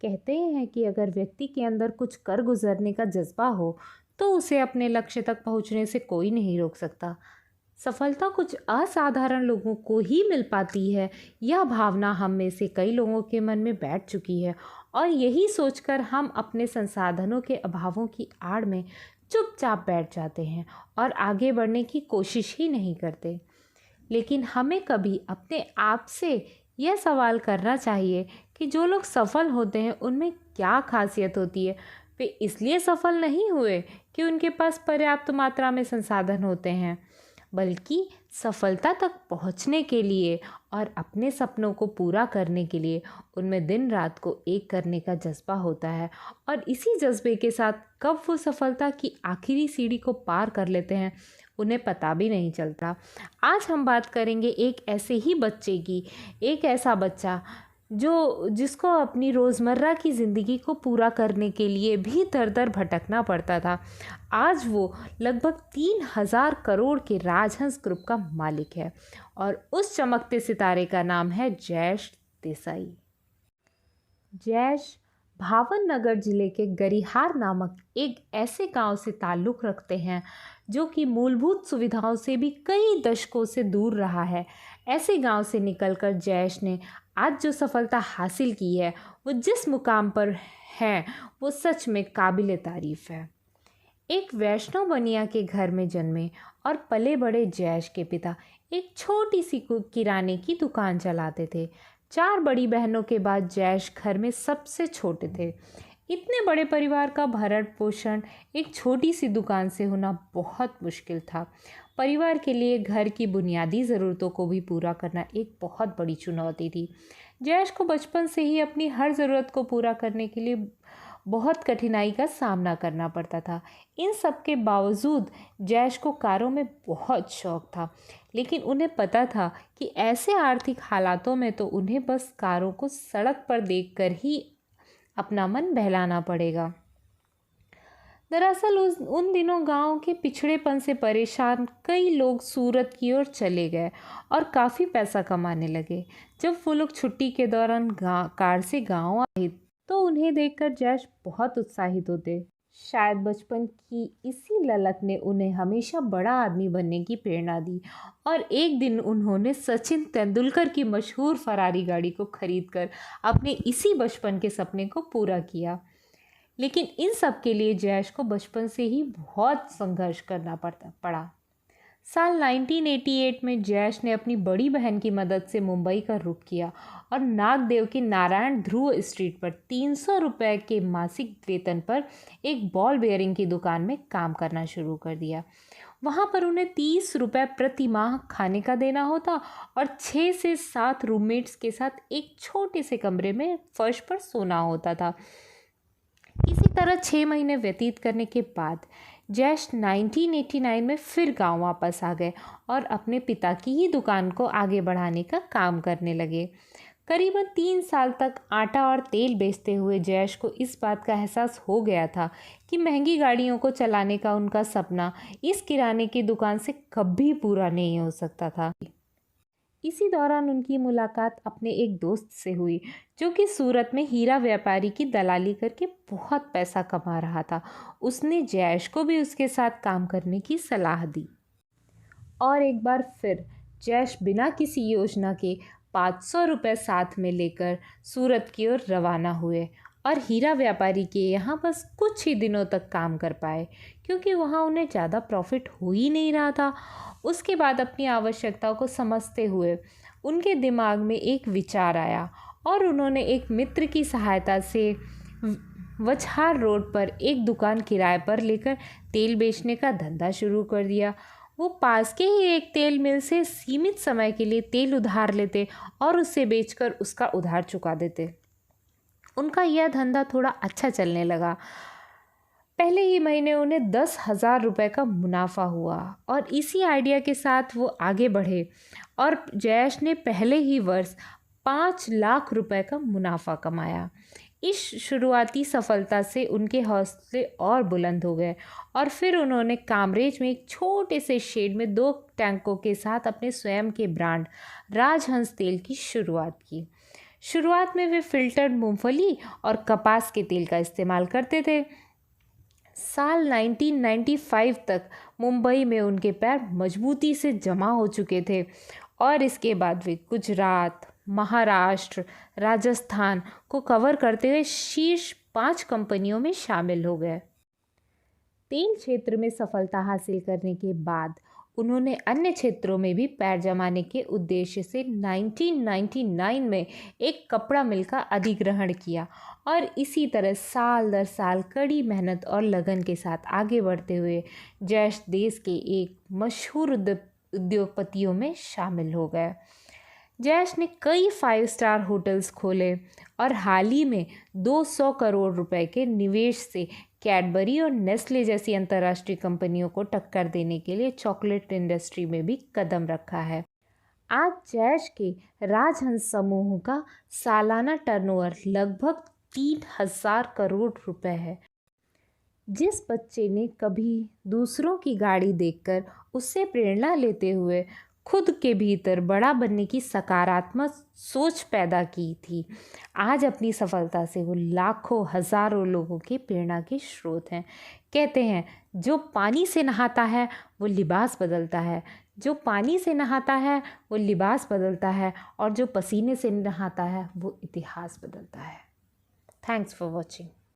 कहते हैं कि अगर व्यक्ति के अंदर कुछ कर गुजरने का जज्बा हो तो उसे अपने लक्ष्य तक पहुंचने से कोई नहीं रोक सकता। सफलता कुछ असाधारण लोगों को ही मिल पाती है, यह भावना हम में से कई लोगों के मन में बैठ चुकी है और यही सोचकर हम अपने संसाधनों के अभावों की आड़ में चुपचाप बैठ जाते हैं और आगे बढ़ने की कोशिश ही नहीं करते। लेकिन हमें कभी अपने आप से यह सवाल करना चाहिए कि जो लोग सफल होते हैं उनमें क्या खासियत होती है। वे इसलिए सफल नहीं हुए कि उनके पास पर्याप्त मात्रा में संसाधन होते हैं, बल्कि सफलता तक पहुंचने के लिए और अपने सपनों को पूरा करने के लिए उनमें दिन रात को एक करने का जज्बा होता है। और इसी जज्बे के साथ कब वो सफलता की आखिरी सीढ़ी को पार कर लेते हैं उन्हें पता भी नहीं चलता। आज हम बात करेंगे एक ऐसे ही बच्चे की, एक ऐसा बच्चा जिसको अपनी रोज़मर्रा की ज़िंदगी को पूरा करने के लिए भी दर दर भटकना पड़ता था। आज वो लगभग 3,000 करोड़ के राजहंस ग्रुप का मालिक है और उस चमकते सितारे का नाम है जयेश देसाई। जयेश भावनगर जिले के गरिहार नामक एक ऐसे गांव से ताल्लुक़ रखते हैं जो कि मूलभूत सुविधाओं से भी कई दशकों से दूर रहा है। ऐसे गांव से निकलकर जयेश ने आज जो सफलता हासिल की है, वो जिस मुकाम पर है वो सच में काबिले तारीफ़ है। एक वैष्णव बनिया के घर में जन्मे और पले बड़े जयेश के पिता एक छोटी सी किराने की दुकान चलाते थे। 4 बड़ी बहनों के बाद जयेश घर में सबसे छोटे थे। इतने बड़े परिवार का भरण पोषण एक छोटी सी दुकान से होना बहुत मुश्किल था। परिवार के लिए घर की बुनियादी ज़रूरतों को भी पूरा करना एक बहुत बड़ी चुनौती थी। जयेश को बचपन से ही अपनी हर ज़रूरत को पूरा करने के लिए बहुत कठिनाई का सामना करना पड़ता था। इन सब के बावजूद जयेश को कारों में बहुत शौक़ था, लेकिन उन्हें पता था कि ऐसे आर्थिक हालातों में तो उन्हें बस कारों को सड़क पर देखकर ही अपना मन बहलाना पड़ेगा। दरअसल उन दिनों गांव के पिछड़ेपन से परेशान कई लोग सूरत की ओर चले गए और काफ़ी पैसा कमाने लगे। जब वो लोग छुट्टी के दौरान कार से गांव आए तो उन्हें देखकर जयेश बहुत उत्साहित होते। शायद बचपन की इसी ललक ने उन्हें हमेशा बड़ा आदमी बनने की प्रेरणा दी और एक दिन उन्होंने सचिन तेंदुलकर की मशहूर फरारी गाड़ी को खरीदकर अपने इसी बचपन के सपने को पूरा किया। लेकिन इन सब के लिए जयेश को बचपन से ही बहुत संघर्ष करना पड़ा। साल 1988 में जयेश ने अपनी बड़ी बहन की मदद से मुंबई का रुख किया और नागदेव की नारायण ध्रुव स्ट्रीट पर 300 रुपये के मासिक वेतन पर एक बॉल बेयरिंग की दुकान में काम करना शुरू कर दिया। वहाँ पर उन्हें 30 रुपये प्रति माह खाने का देना होता और 6 से 7 रूममेट्स के साथ एक छोटे से कमरे में फर्श पर सोना होता था। इसी तरह 6 महीने व्यतीत करने के बाद जयेश 1989 में फिर गांव वापस आ गए और अपने पिता की ही दुकान को आगे बढ़ाने का काम करने लगे। करीबन 3 साल तक आटा और तेल बेचते हुए जयेश को इस बात का एहसास हो गया था कि महंगी गाड़ियों को चलाने का उनका सपना इस किराने की दुकान से कभी पूरा नहीं हो सकता था। इसी दौरान उनकी मुलाकात अपने एक दोस्त से हुई जो कि सूरत में हीरा व्यापारी की दलाली करके बहुत पैसा कमा रहा था। उसने जयेश को भी उसके साथ काम करने की सलाह दी और एक बार फिर जयेश बिना किसी योजना के 500 रुपये साथ में लेकर सूरत की ओर रवाना हुए और हीरा व्यापारी के यहाँ बस कुछ ही दिनों तक काम कर पाए, क्योंकि वहाँ उन्हें ज़्यादा प्रॉफिट हो ही नहीं रहा था। उसके बाद अपनी आवश्यकताओं को समझते हुए उनके दिमाग में एक विचार आया और उन्होंने एक मित्र की सहायता से वछार रोड पर एक दुकान किराए पर लेकर तेल बेचने का धंधा शुरू कर दिया। वो पास के ही एक तेल मिल से सीमित समय के लिए तेल उधार लेते और उसे बेचकर उसका उधार चुका देते। उनका यह धंधा थोड़ा अच्छा चलने लगा। पहले ही महीने उन्हें 10,000 रुपये का मुनाफा हुआ और इसी आइडिया के साथ वो आगे बढ़े और जयेश ने पहले ही वर्ष 5 लाख रुपए का मुनाफा कमाया। इस शुरुआती सफलता से उनके हौसले और बुलंद हो गए और फिर उन्होंने कामरेज में एक छोटे से शेड में 2 टैंकों के साथ अपने स्वयं के ब्रांड राजहंस तेल की शुरुआत की। शुरुआत में वे फिल्टर्ड मूंगफली और कपास के तेल का इस्तेमाल करते थे। साल 1995 तक मुंबई में उनके पैर मजबूती से जमा हो चुके थे और इसके बाद वे गुजरात, महाराष्ट्र, राजस्थान को कवर करते हुए शीर्ष 5 कंपनियों में शामिल हो गए। तेल क्षेत्र में सफलता हासिल करने के बाद उन्होंने अन्य क्षेत्रों में भी पैर जमाने के उद्देश्य से 1999 में एक कपड़ा मिल का अधिग्रहण किया और इसी तरह साल दर साल कड़ी मेहनत और लगन के साथ आगे बढ़ते हुए जयेश देश के एक मशहूर उद्योगपतियों में शामिल हो गए। जयेश ने कई 5 स्टार होटल्स खोले और हाल ही में 200 करोड़ रुपए के निवेश से कैडबरी और नेस्ले जैसी अंतर्राष्ट्रीय कंपनियों को टक्कर देने के लिए चॉकलेट इंडस्ट्री में भी कदम रखा है। आज जयेश के राजहंस समूह का सालाना टर्नओवर लगभग 3000 करोड़ रुपए है। जिस बच्चे ने कभी दूसरों की गाड़ी देखकर उससे प्रेरणा लेते हुए खुद के भीतर बड़ा बनने की सकारात्मक सोच पैदा की थी, आज अपनी सफलता से वो लाखों हजारों लोगों की प्रेरणा के स्रोत हैं। कहते हैं जो पानी से नहाता है वो लिबास बदलता है, जो पानी से नहाता है वो लिबास बदलता है और जो पसीने से नहाता है वो इतिहास बदलता है। Thanks for watching.